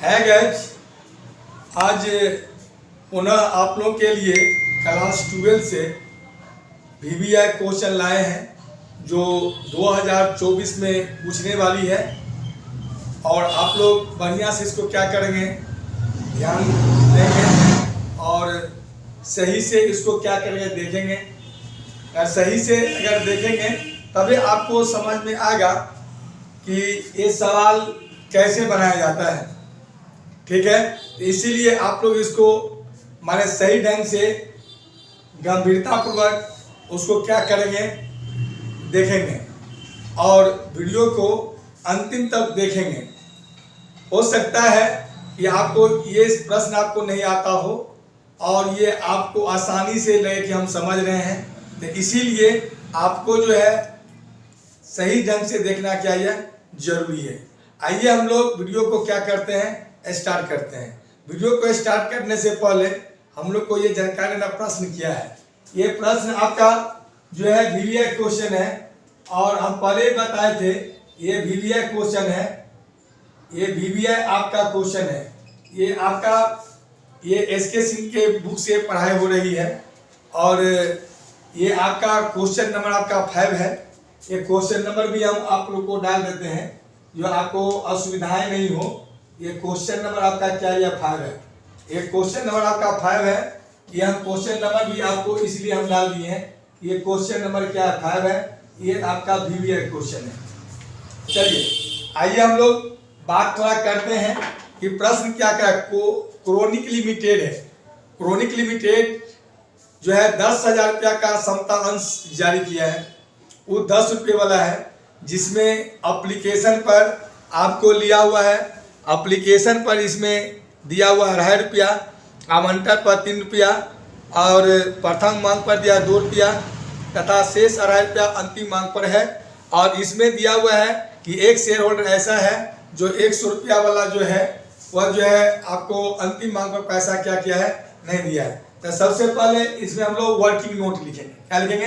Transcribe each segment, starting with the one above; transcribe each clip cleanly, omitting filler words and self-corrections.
है गैज, आज पुनः आप लोगों के लिए क्लास 12 से VBI क्वेश्चन लाए हैं जो 2024 में पूछने वाली है। और आप लोग बढ़िया से इसको क्या करेंगे, ध्यान देंगे और सही से इसको क्या करेंगे देखेंगे। अगर सही से अगर देखेंगे तभी आपको समझ में आएगा कि ये सवाल कैसे बनाया जाता है। ठीक है, तो इसीलिए आप लोग इसको माने सही ढंग से गंभीरतापूर्वक उसको क्या करेंगे देखेंगे और वीडियो को अंतिम तक देखेंगे। हो सकता है कि आपको ये प्रश्न आपको नहीं आता हो और ये आपको आसानी से लगे कि हम समझ रहे हैं, तो इसीलिए आपको जो है सही ढंग से देखना क्या है जरूरी है। आइए हम लोग वीडियो को क्या करते हैं, स्टार्ट करते हैं। वीडियो को स्टार्ट करने से पहले हम लोग को ये जानकारी देना, प्रश्न क्या है। ये प्रश्न आपका जो है VBI क्वेश्चन है और हम पहले ही बताए थे ये VBI क्वेश्चन है। ये VBI आपका क्वेश्चन है। ये आपका ये SK सिंह के बुक से पढ़ाई हो रही है और ये आपका क्वेश्चन नंबर आपका 5 है। ये क्वेश्चन नंबर भी हम आप लोग को डाल देते हैं जो आपको असुविधाएं नहीं हो। ये क्वेश्चन नंबर आपका क्या है, 5 है। ये क्वेश्चन नंबर आपका 5 है। ये हम क्वेश्चन नंबर भी आपको इसलिए हम डाल दिए हैं। ये क्वेश्चन नंबर क्या है, 5 है। ये आपका VBI क्वेश्चन है। चलिए आइए हम लोग बात थोड़ा करते हैं कि प्रश्न क्या क्या क्रोनिक लिमिटेड है। क्रोनिक लिमिटेड जो है 10,000 रुपया का समता अंश जारी किया है। वो 10 रुपये वाला है जिसमें एप्लीकेशन पर आपको लिया हुआ है। एप्लीकेशन पर इसमें दिया हुआ 2.5 रुपया, आवंटन पर 3 रुपया और प्रथम मांग पर दिया 2 रुपया तथा शेष 2.5 रुपया अंतिम मांग पर है। और इसमें दिया हुआ है कि एक शेयर होल्डर ऐसा है जो 100 रुपया वाला जो है वह जो है आपको अंतिम मांग पर पैसा क्या किया है, नहीं दिया है। तो सबसे पहले इसमें हम लोग वर्किंग नोट लिखेंगे। क्या लिखेंगे,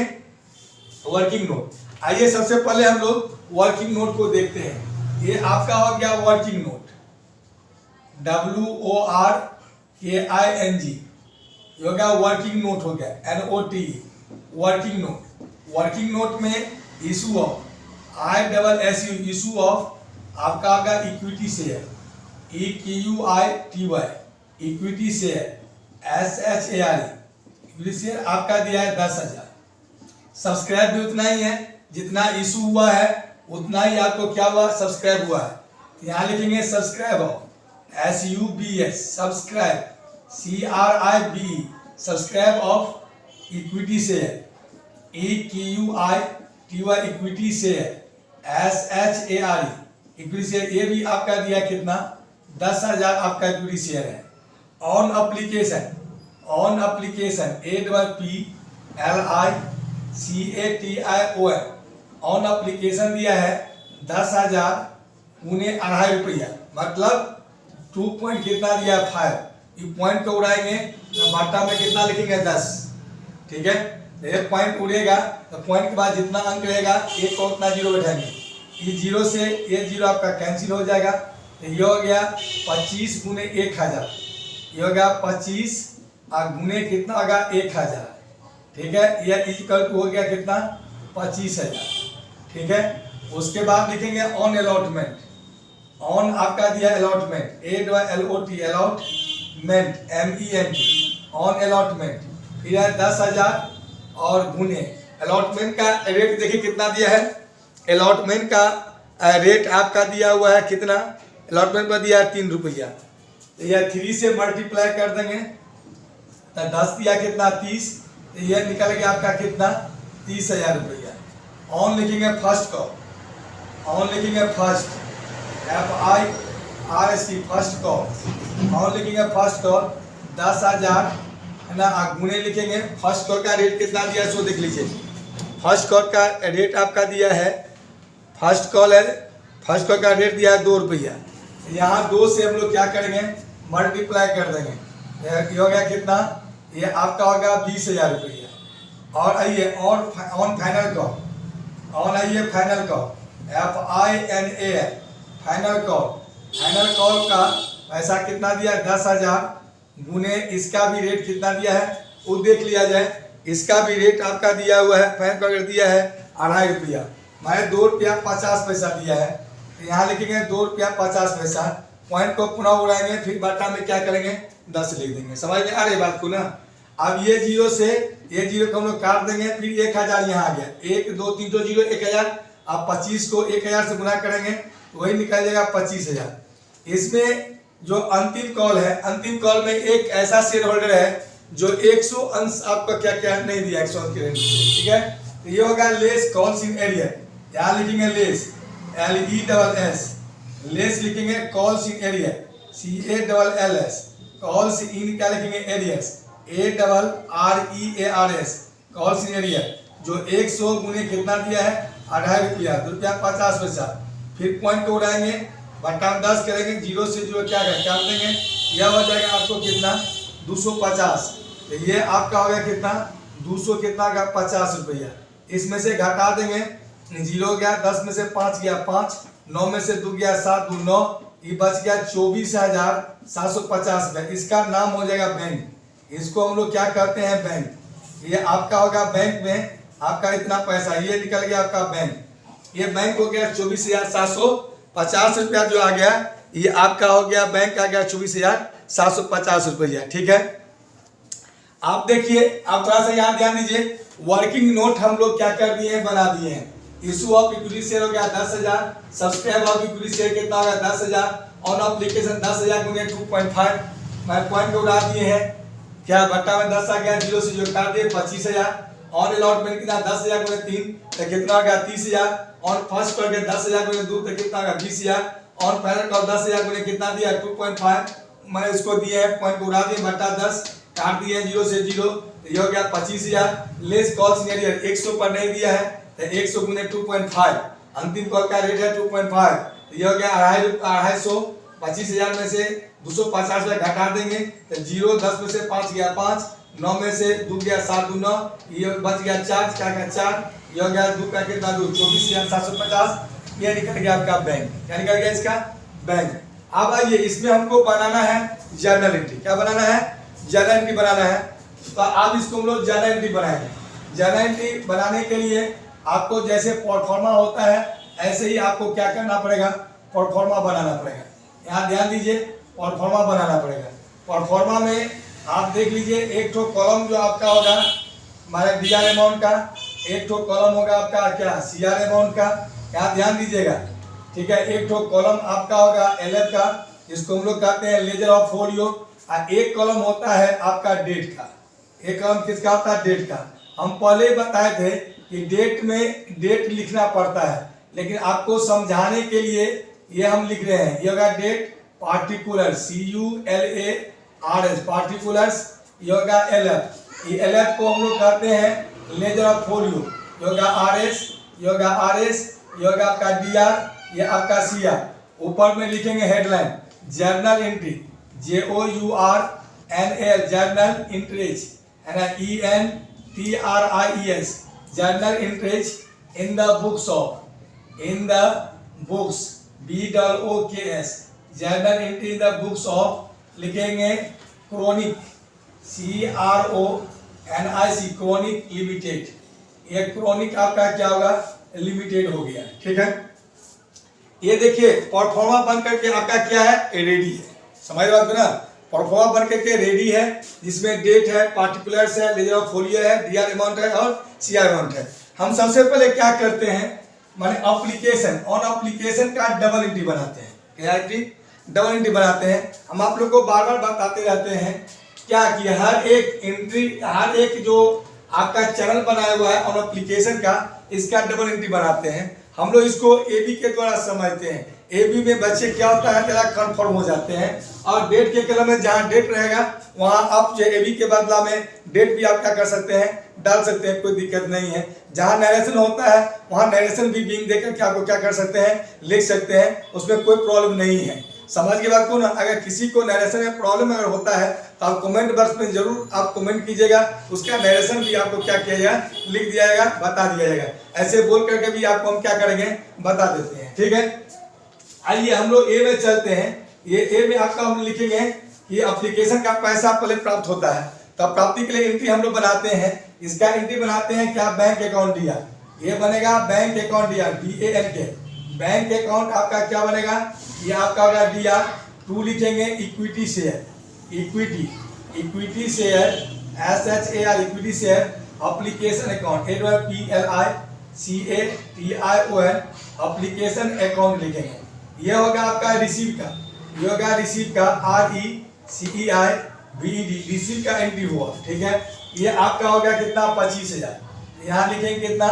वर्किंग नोट। आइए सबसे पहले हम लोग वर्किंग नोट को देखते हैं। ये आपका हो गया वर्किंग नोट, WORKING, ये हो गया वर्किंग नोट, हो गया NOT, working note. Working note में issue of ISSU, issue of आपका होगा equity share, EQUITY, equity share, SHARE, equity share आपका दिया है 10,000। सब्सक्राइब भी उतना ही है, जितना इशू हुआ है उतना ही आपको क्या हुआ, सब्सक्राइब हुआ है। यहाँ लिखेंगे subscribe of, SUBS, subscribe, CRIBE, subscribe of equity share, EQUITY, equity share, SHARE, equity share. ये भी आपका दिया कितना, 10,000 आपका इक्विटी शेयर है। On application, on application APPLICATION, on application दिया है 10,000 उन्हें 2.5 रुपया, मतलब 2 पॉइंट कितना दिया 5। ये पॉइंट को उड़ाएंगे तो बाटा में कितना लिखेंगे 10। ठीक है, एक पॉइंट उड़ेगा तो पॉइंट के बाद जितना अंक रहेगा एक को उतना जीरो बैठाएंगे। ये जीरो से ये जीरो आपका कैंसिल हो जाएगा। तो ये हो गया 25 गुने 1,000, ये हो गया 25 और गुने कितना होगा 1,000। ठीक है, यह इक्वल टू हो गया कितना 25,000। ठीक है, उसके बाद लिखेंगे ऑन अलॉटमेंट। ऑन आपका दिया allotment, ALOT, allotment, MENT, on allotment. फिर है 10,000 और गुने अलॉटमेंट का रेट देखिए कितना दिया है। अलॉटमेंट का रेट आपका दिया हुआ है कितना, अलॉटमेंट पर दिया है 3 रुपया। तो यह 3 से मल्टीप्लाई कर देंगे तो 10 दिया कितना 30, तो यह निकल गया आपका कितना 30,000 रुपया। ऑन लिखेंगे फर्स्ट को, ऑन लिखेंगे फर्स्ट, FIRST, फर्स्ट को, ऑन लिखेंगे फर्स्ट को 10,000 है ना, गुने लिखेंगे फर्स्ट कॉल का रेट कितना दिया है सो देख लीजिए। फर्स्ट कॉल का रेट आपका दिया है, फर्स्ट कॉल है, फर्स्ट कॉल का रेट दिया है 2 रुपया। यहाँ 2 से हम लोग क्या करेंगे मल्टीप्लाई कर देंगे, ये हो गया कितना, ये आपका होगा 20,000 रुपया। और आइए ऑन फाइनल कॉल, ऑन आइए final call, FINAL, final call, final call का पैसा कितना दिया है 10,000 गुने इसका भी रेट कितना दिया है वो देख लिया जाए। इसका भी रेट आपका दिया हुआ है, बैंक अगर दिया है 2.5 रुपया, मैं 2 रुपया 50 पैसा दिया है, तो यहाँ लिखेंगे 2 रुपया 50 पैसा, पॉइंट को पुनः उड़ाएंगे, फिर बटा में क्या करेंगे 10 लिख देंगे। समझ में आ रही बात को ना। अब ये जीरो से ये जीरो को हम लोग काट देंगे, फिर 1000 यहाँ आ गया, 1 2 3 तो जीरो 1000। अब 25 को 1000 से गुना करेंगे तो वही निकल जाएगा 25,000। इसमें जो अंतिम कॉल है, अंतिम कॉल में एक ऐसा शेयर होल्डर है जो 100 अंश आपका क्या क्या नहीं दिया 100 अंश के, ठीक है। तो ये होगा लेस कॉल्स इन एरिया, यहाँ लिखेंगे लेस LESS, लेस लिखेंगे calls in arrear CALLS, calls in क्या लिखेंगे arrears ARREARS, calls in arrear, जो 100 गुने कितना दिया है 2.5 रुपया, 2 रुपया 50 पैसा, फिर पॉइंट को उड़ाएंगे, बटा 10 करेंगे, जीरो से जो क्या काट देंगे, यह हो जाएगा आपको कितना 250। तो ये आपका हो गया कितना 200 कितना का 50 रुपया। इसमें से घटा देंगे, जीरो गया, 10 में से 5 गया 5, 9 में से 2 गया 7, 2 9, ये बच गया 24,750 रुपये। इसका नाम हो जाएगा बैंक, इसको हम लोग क्या कहते हैं बैंक। ये आपका होगा बैंक में आपका इतना पैसा ये निकल गया आपका बैंक, ये बैंक हो गया 24,750 रुपया जो आ गया, ये आपका हो गया बैंक आ गया 24,750 रुपया, ठीक है। आप देखिए, आप थोड़ा सा यहाँ ध्यान दीजिए, वर्किंग नोट हम लोग क्या कर दिए हैं बना दिए हैं। इशू ऑफ इक्विटी शेयर हो गया 10,000, सब्सक्राइब ऑफ इक्विटी शेयर कितना होगा 10,000, ऑन एप्लीकेशन 10,000 गुने 2.5, मैं पॉइंट को उड़ा दिए हैं, क्या बट्टा में 10 आ गया, जीरो से जो काट दिए 25,000, ऑन अलॉटमेंट कितना 10,000 गुने 3 तो कितना हो गया 30,000, ऑन फर्स्ट कर 10,000 गुने 2 तो कितना होगा 20,000, ऑन फाइनल कॉल 10,000 गुने कितना दिया 2.5, मैं इसको दिए है पॉइंट को उड़ा दिए, बट्टा 10 काट दिए जीरो से जीरो, ये हो गया 25,000। लेस कॉल सीनियर 100 पर नहीं दिया है तो 100 गुने 2.5, अंतिम कॉल का रेट है 2.5, तो ये हो गया 250, 25,000 में से 250 रुपये घटा देंगे तो जीरो, 10 में से 5 गया 5, 9 में से 2 गया 7, 2 9, ये बच गया 4, क्या गया 4, ये हो गया 2 का कितना 2, 24,750, ये निकल गया आपका बैंक, क्या निकल गया इसका बैंक। अब आइए इसमें हमको बनाना है जर्नल एंट्री, क्या बनाना है जर्नल एंट्री बनाना है, तो आप इसको हम लोग जर्नल एंट्री बनाएंगे। जर्नल एंट्री बनाने के लिए आपको जैसे प्रोफार्मा होता है ऐसे ही आपको क्या करना पड़ेगा प्रोफार्मा बनाना पड़ेगा। यहाँ ध्यान दीजिए, प्रोफार्मा बनाना पड़ेगा। प्रोफार्मा में आप देख लीजिए, एक तो कॉलम जो आपका होगा हमारे DR अमाउंट का, एक तो कॉलम होगा आपका क्या CR अमाउंट का, यहाँ ध्यान दीजिएगा, ठीक है। एक तो कॉलम आपका होगा LF का, जिसको हम लोग कहते हैं लेजर ऑफ फोलियो, और एक कॉलम होता है आपका डेट का। एक कॉलम किसका होता है डेट का। हम पहले बताए थे कि डेट में डेट लिखना पड़ता है, लेकिन आपको समझाने के लिए ये हम लिख रहे हैं, ये होगा डेट पार्टिकुलर CULARS पार्टिकुलर्स, ये होगा LF, ये LF को हम लोग कहते हैं लेजर ऑफ फोलियो, ये होगा RS, ये होगा RS, ये होगा आपका DR, ये आपका CR। ऊपर में लिखेंगे headline journal entry JOURNAL journal entries है ना ENTRIES journal entries in the books of, in the books BOOKS journal entry in the books of, लिखेंगे क्रोनिक CRONIC क्रोनिक लिमिटेड, ये क्रोनिक आपका क्या होगा लिमिटेड हो गया, ठीक है। ये देखिए प्रोफार्मा बन करके आपका क्या है रेडी है, समझ रहे हो ना। प्रोफार्मा बन करके रेडी है, जिसमें डेट है, पार्टिकुलर्स है, लेजर ऑफ फोलियो है, DR अमाउंट है और CR अमाउंट है। हम सबसे पहले क्या करते हैं माने एप्लीकेशन, ऑन एप्लीकेशन का डबल एंट्री बनाते हैं, क्या एंट्री डबल एंट्री बनाते हैं। हम आप लोग को बार बार बताते रहते हैं क्या कि हर एक एंट्री, हर एक जो आपका चैनल बनाया हुआ है ऑन एप्लीकेशन का, इसका डबल एंट्री बनाते हैं। हम लोग इसको AB के द्वारा समझते हैं। AB में बच्चे क्या होता है जरा कन्फर्म हो जाते हैं, और डेट के कलम में जहाँ डेट रहेगा वहाँ आप जो AB के बदला में डेट भी आप क्या कर सकते हैं डाल सकते हैं, कोई दिक्कत नहीं है। जहाँ नरेशन होता है वहाँ नरेशन भी बींग देकर के आपको क्या कर सकते हैं लिख सकते हैं, उसमें कोई प्रॉब्लम नहीं है। समझ के बात को ना, अगर किसी को नरेशन में प्रॉब्लम अगर होता है तो आप कमेंट बॉक्स में जरूर आप कमेंट कीजिएगा, उसका नरेशन भी आपको क्या किया जाएगा लिख दिया जाएगा, बता दिया जाएगा। ऐसे बोल करके भी आपको हम क्या करेंगे बता देते हैं, ठीक है। आइए हम लोग A में चलते हैं। ये ए में आपका हम लिखेंगे कि एप्लीकेशन का पैसा पहले प्राप्त होता है, तब प्राप्ति के लिए एंट्री हम लोग बनाते हैं। इसका एंट्री बनाते हैं क्या, बैंक अकाउंट दिया, ये बनेगा बैंक अकाउंट दिया DAN के। बैंक अकाउंट आपका क्या बनेगा, ये आपका होगा दिया। टू लिखेंगे equity share, equity share SHAR equity share application account APPLICATION application account लिखेंगे। ये होगा आपका रिसीव का, ये होगा रिसीव का RECEIVED रिसीव का एंट्री हुआ, ठीक है। ये आपका होगा कितना 25,000, यहाँ लिखेंगे कितना,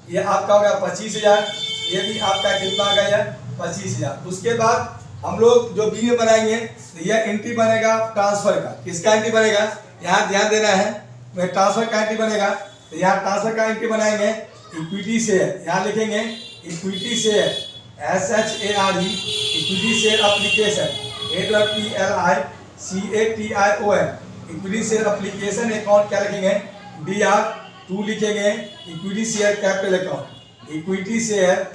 ये आपका होगा 25,000, ये भी आपका कितना आ गया 25,000। उसके बाद हम लोग जो बी में बनाएंगे तो यह एंट्री बनेगा ट्रांसफर का। किसका एंट्री बनेगा, यहाँ ध्यान देना है, ट्रांसफर का एंट्री बनेगा। तो यहाँ ट्रांसफर का एंट्री बनाएंगे इक्विटी शेयर, यहाँ लिखेंगे equity share SHARE equity share application APPLICATION equity share application account क्या लिखेंगे DR। टू लिखेंगे equity share capital account, equity share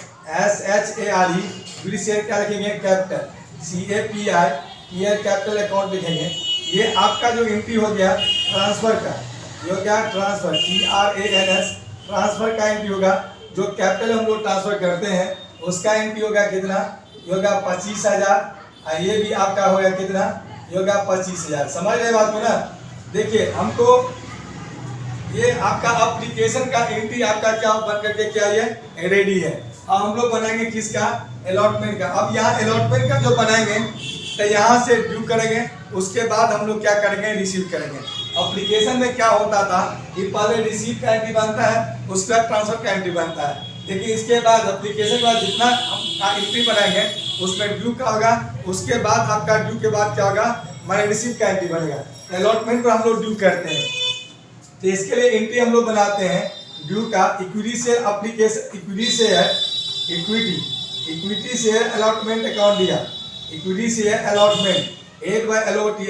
SHARE equity share क्या लिखेंगे कैपिटल CAPI कैपिटल अकाउंट लिखेंगे। ये आपका जो एंट्री हो गया ट्रांसफर का, ये हो गया ट्रांसफर TRANS ट्रांसफर का एंट्री होगा। जो कैपिटल हम लोग ट्रांसफर करते हैं उसका एंट्री होगा कितना, ये होगा 25,000, और ये भी आपका होगा कितना, ये होगा 25,000। समझ रहे बात को ना। देखिए हमको ये आपका एप्लीकेशन का एंट्री आपका क्या बन करके क्या ये रेडी है। अब हम लोग बनाएंगे किसका, अलॉटमेंट का। अब यहाँ अलॉटमेंट का जो बनाएंगे तो यहाँ से ड्यू करेंगे, उसके बाद हम लोग क्या करेंगे रिसीव करेंगे। एप्लीकेशन में क्या होता था कि पहले रिसीव का एंट्री बनता है, उसके बाद ट्रांसफर का एंट्री बनता है। लेकिन इसके बाद एप्लीकेशन के बाद जितना हम एंट्री बनाएंगे उसमें ड्यू का होगा, उसके बाद आपका ड्यू के बाद क्या होगा हमारे रिसीव का एंट्री बनेगा। अलॉटमेंट को हम लोग ड्यू करते हैं, तो इसके लिए एंट्री हम लोग बनाते हैं ड्यू का equity share application equity share allotment account दिया, equity share allotment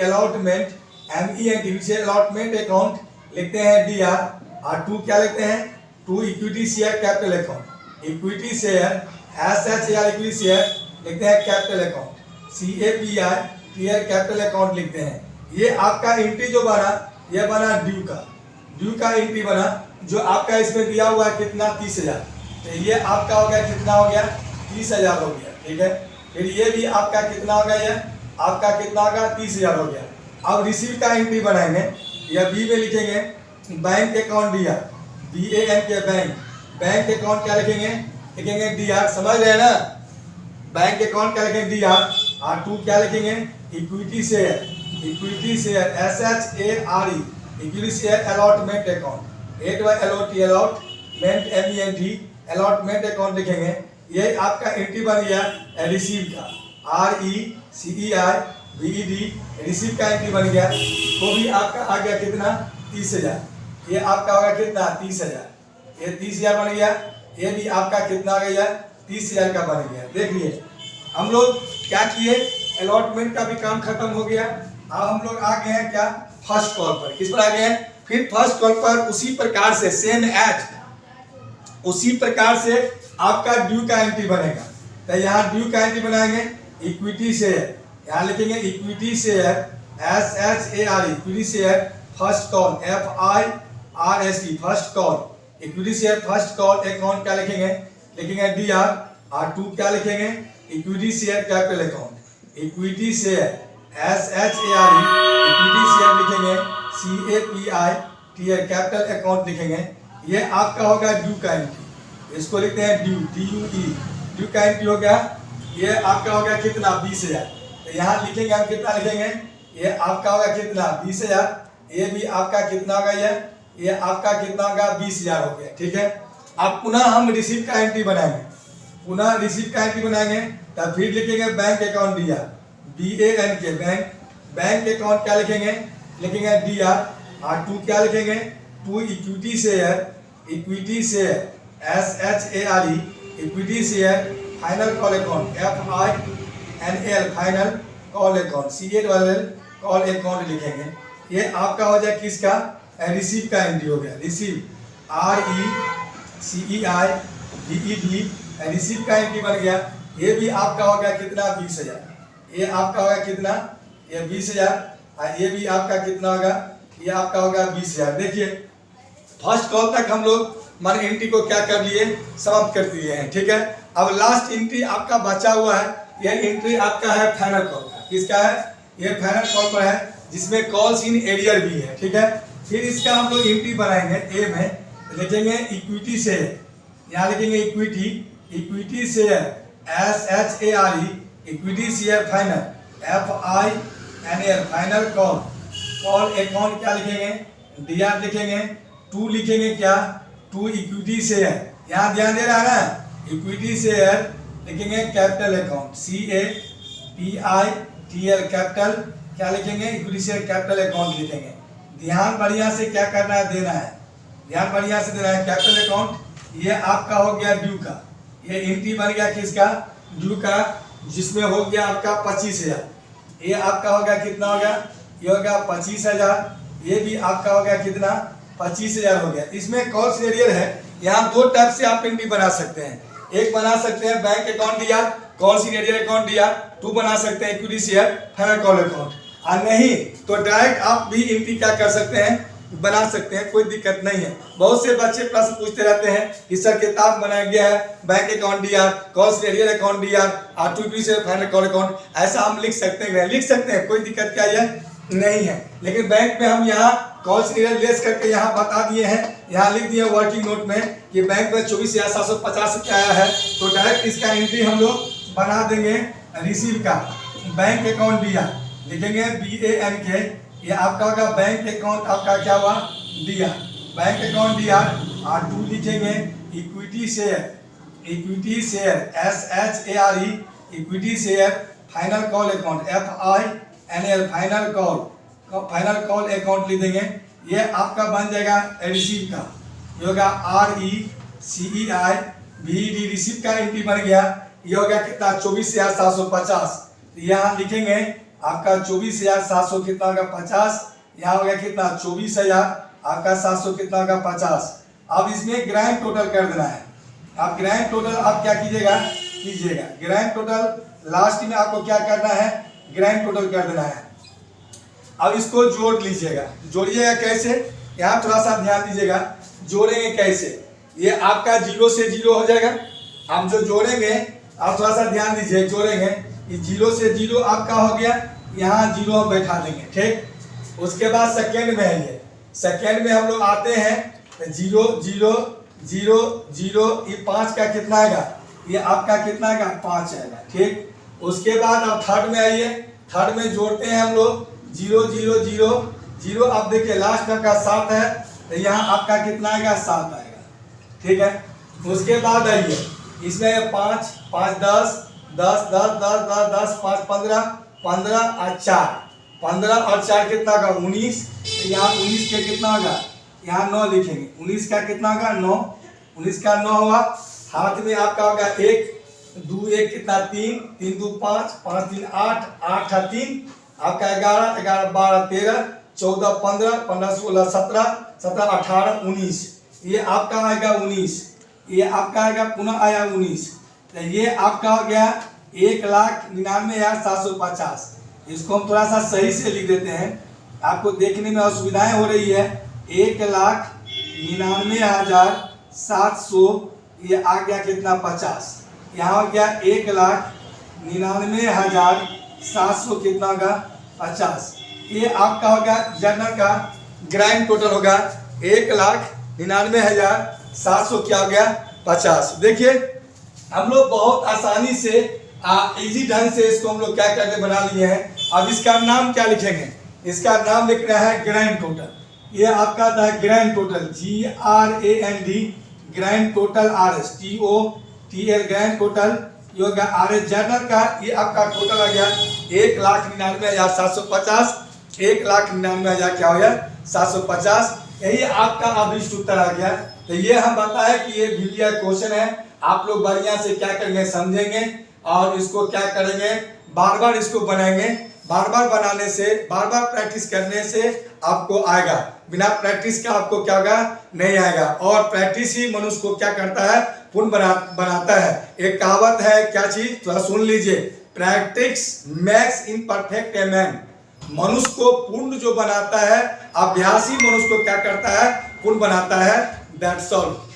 allotment MENT share allotment account लिखते हैं DR। और टू क्या लिखते हैं, to equity share capital account, equity share SHAR equity share लिखते हैं capital account CAPI capital account लिखते हैं। ये आपका एंट्री जो बना ये बना ड्यू का एंट्री बना, जो आपका इसमें दिया हुआ है कितना 30,000, तो ये आपका हो गया कितना हो गया 30,000 हो गया, ठीक है। फिर ये भी आपका कितना हो गया, ये आपका कितना होगा 30,000 हो गया। अब रिसीव का एंट्री बनाएंगे, या बी में लिखेंगे बैंक अकाउंट दिया BAN के बैंक अकाउंट क्या लिखेंगे DR। समझ रहे हैं ना, बैंक अकाउंट क्या लिखेंगे DR। और टू क्या लिखेंगे equity share SHARE equity share allotment account allotment account लिखेंगे। ये आपका एंट्री बन गया रिसीव का RECEIVED रिसीव का एंट्री बन गया। वो भी आपका आ गया कितना 30,000, ये आपका होगा कितना 30,000, ये 30,000 बन गया। ये भी आपका कितना आ गया 30,000 का बन गया। देखिए हम लोग क्या किए, अलॉटमेंट का भी काम खत्म हो गया। अब हम लोग आ गए हैं क्या फर्स्ट कॉल पर। किस पर आ गए हैं, फिर फर्स्ट कॉल पर उसी प्रकार से सेम एज उसी प्रकार से आपका ड्यू का एंट्री बनेगा। तो यहाँ ड्यू का एंट्री बनाएंगे इक्विटी शेयर, यहाँ लिखेंगे equity share SHAR equity share first call FIRST first call equity share first call account क्या लिखेंगे DR। और टू क्या लिखेंगे equity share capital account equity share SHARE equity share लिखेंगे CAPI कैपिटल अकाउंट लिखेंगे। ये आपका होगा ड्यू का एंट्री, इसको लिखते हैं ड्यू का एंट्री हो गया। ये आपका हो गया कितना 20,000, तो यहाँ लिखेंगे हम कितना लिखेंगे, ये आपका होगा कितना 20,000, ये भी आपका कितना होगा, ये आपका कितना होगा 20,000 हो गया, ठीक है। अब पुनः हम रिसीव का एंट्री बनाएंगे, तब फिर लिखेंगे बैंक अकाउंट दिया BAN के बैंक अकाउंट क्या लिखेंगे DR। और टू क्या लिखेंगे to equity share SHARE equity share final call account FINL final call account call account लिखेंगे। ये आपका हो जाए किसका रिसीव का एंट्री हो गया, रिसीव RECEIVED रिसीव का एंट्री बन गया। ये भी आपका हो गया कितना 20,000, ये आपका होगा कितना, ये 20,000। और ये भी आपका कितना होगा, ये आपका होगा 20,000। देखिए फर्स्ट कॉल तक हम लोग मान एंट्री को क्या कर लिए, समाप्त कर दिए हैं, ठीक है। अब लास्ट एंट्री आपका बचा हुआ है, यह एंट्री आपका है फाइनल कॉल का। किसका है, ये फाइनल कॉल पर है, जिसमें कॉल्स इन एरियर भी है, ठीक है। फिर इसका हम लोग एंट्री बनाएंगे, ए में लिखेंगे इक्विटी शेयर, यहाँ लिखेंगे equity, equity share SHARE, equity share final FINL, final call, call account क्या लिखेंगे, DR लिखेंगे, टू लिखेंगे क्या, टू इक्विटी शेयर, यहाँ ध्यान दे रहा है ना, इक्विटी शेयर लिखेंगे कैपिटल अकाउंट CAPITL, कैपिटल क्या लिखेंगे, इक्विटी शेयर कैपिटल अकाउंट लिखेंगे। ध्यान बढ़िया से क्या करना है, देना है, ध्यान बढ़िया से देना है। कैपिटल अकाउंट ये आपका हो गया ड्यू का, ये एंट्री बन गया किसका, ड्यू का, जिसमें हो गया आपका 25,000। ये आपका हो गया कितना हो गया, ये हो गया 25,000। ये भी आपका हो गया कितना, 25,000 हो गया। इसमें कॉस्ट एरियर है, यहाँ दो टाइप से आप एंट्री बना सकते हैं। एक बना सकते हैं बैंक अकाउंट दिया, कॉस्ट एरियर अकाउंट दिया, टू बना सकते हैं equity share final call account. और नहीं तो डायरेक्ट आप भी एंट्री क्या कर सकते हैं, बना सकते हैं, कोई दिक्कत नहीं है। बहुत से बच्चे प्रश्न पूछते रहते हैं कि सर किताब बनाया गया है बैंक अकाउंट दिया, कॉस्ट एरियर अकाउंट दिया और to equity share final call account, ऐसा हम लिख सकते हैं, लिख सकते हैं, कोई दिक्कत क्या है, नहीं है। लेकिन बैंक में हम यहाँ कॉस्ट एरियर लेस करके यहाँ बता दिए हैं, यहाँ लिख दिए वर्किंग नोट में कि बैंक में 24,750 रुपया आया है, तो डायरेक्ट इसका एंट्री हम लोग बना देंगे रिसीव का। बैंक अकाउंट दिया लिखेंगे BANK, ये आपका होगा बैंक अकाउंट, आपका क्या हुआ, दिया, बैंक अकाउंट दिया। और टू लिखेंगे equity share, equity share SHARE, equity share final call account FINL, final call, final call account लिख देंगे। ये आपका बन जाएगा रिसीव का, ये होगा RECEIVED, रिसीव का एंट्री बन गया। ये हो गया कितना, 24,750। यहाँ लिखेंगे आपका 24,700 कितना होगा, 50। यहाँ हो गया कितना, 24,000, आपका 700 कितना होगा, 50। अब इसमें ग्रैंड टोटल कर देना है। आप ग्रैंड टोटल आप क्या कीजिएगा, ग्रैंड टोटल लास्ट में आपको क्या करना है, ग्रैंड टोटल कर देना है। अब इसको जोड़ लीजिएगा, जोड़िएगा कैसे, यहाँ थोड़ा सा ध्यान दीजिएगा, जोड़ेंगे कैसे, ये आपका 0 से 0 हो जाएगा। आप जो जोड़ेंगे आप थोड़ा सा ध्यान दीजिए, जोड़ेंगे ये 0 से 0 आपका हो गया, यहाँ 0 हम बैठा देंगे, ठीक। उसके बाद सेकेंड में है, ये सेकेंड में हम लोग आते हैं 0 0 0 0, ये 5 का कितना आएगा, ये आपका कितना आएगा, 5 आएगा, ठीक। उसके बाद आप थर्ड में आइए, थर्ड में जोड़ते हैं हम लोग 0 0 0 0, आप देखिए लास्ट में आपका 7 है, तो यहाँ आपका कितना आएगा, 7 आएगा, ठीक है। उसके बाद आइए इसमें 5 5 10 10 10 10 10 10 5 15 15 और 4, 15 और 4 कितना होगा, 19। यहाँ 19 के कितना होगा, यहाँ 9 लिखेंगे, 19 का कितना होगा, 9, 19 का 9 हुआ। हाथ में आपका होगा 1 2 1 कितना, 3 3 2 5 5 3 8 8 3, आपका 11 11 12 13 14 15 15 16 17 17 18 19, ये आपका आएगा 19, ये आपका आएगा पुनः आया 19। तो ये आपका हो गया 1,99,750। इसको हम थोड़ा सा सही से लिख देते हैं, आपको देखने में असुविधाएं हो रही है। 1,99,700, ये आ गया कितना, 50। यहाँ हो गया 1,99,700 कितना होगा, 50। ये आपका होगा जनरल का ग्रैंड टोटल होगा 1,99,700 क्या हो गया, 50। देखिए हम लोग बहुत आसानी से इजी ढंग से इसको हम लोग क्या करके बना लिए हैं। अब इसका नाम क्या लिखेंगे, इसका नाम लिख रहा है ग्रैंड टोटल। ये आपका था grand total, GRAND, grand total, RSTOTL, grand total, ये होगा RS जनरल का। ये आपका टोटल आ गया 1,99,750, 1,99,000 क्या हो गया, 750। यही आपका अभिष्ट उत्तर आ गया। तो ये हम बताया कि ये वीडियो क्वेश्चन है, आप लोग बढ़िया से क्या करेंगे, समझेंगे और इसको क्या करेंगे, बार बार इसको बनाएंगे। बार बार बनाने से, बार बार प्रैक्टिस करने से आपको आएगा, बिना प्रैक्टिस का आपको क्या होगा, नहीं आएगा। और प्रैक्टिस ही मनुष्य को क्या करता है, पूर्ण बनाता है। एक कहावत है, क्या चीज, थोड़ा सुन लीजिए, practice max in perfect a man. मनुष्य को पूर्ण जो बनाता है, अभ्यासी मनुष्य को क्या करता है, पूर्ण बनाता है। That's all.